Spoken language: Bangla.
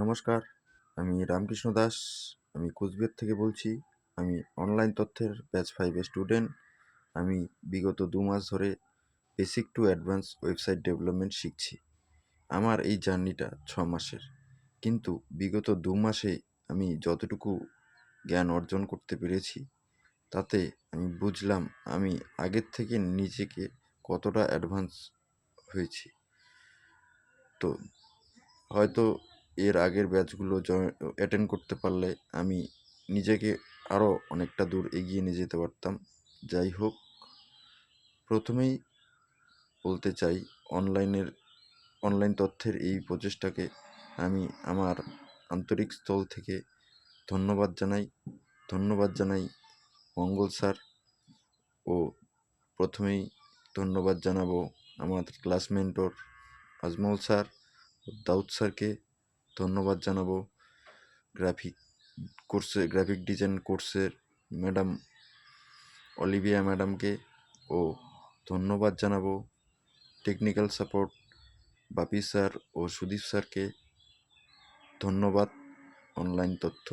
নমস্কার, আমি রামকৃষ্ণ দাস। আমি কোচবিহার থেকে বলছি। আমি অনলাইন তথ্যের ব্যাচ 5 এর স্টুডেন্ট। আমি বিগত 2 মাস ধরে basic to advance website development শিখছি। আমার এই জার্নিটা 6 মাসের। কিন্তু বিগত 2 মাসে আমি যতটুকু জ্ঞান অর্জন করতে পেরেছি, তাতে আমি বুঝলাম আমি আগের থেকে নিজেকে কতটা অ্যাডভান্স হয়েছি। তো হয়তো এর আগের ব্যাচগুলো অ্যাটেন্ড করতে পারলে আমি নিজেকে আরও অনেকটা দূর এগিয়ে নিয়ে যেতে পারতাম। যাই হোক, প্রথমেই বলতে চাই অনলাইন তথ্যের এই প্রচেষ্টাকে আমি আমার আন্তরিক স্থল থেকে ধন্যবাদ জানাই। ধন্যবাদ জানাই মঙ্গল স্যার, ও প্রথমেই ধন্যবাদ জানাবো আমার ক্লাস মেন্টর আজমল স্যার ও দাউদ স্যারকে। ধন্যবাদ জানাবো গ্রাফিক ডিজাইন কোর্সের ম্যাডাম অলিভিয়া ম্যাডামকে। ও ধন্যবাদ জানাবো টেকনিক্যাল সাপোর্ট বাপি স্যার ও সুদীপ স্যারকে। ধন্যবাদ অনলাইন তথ্য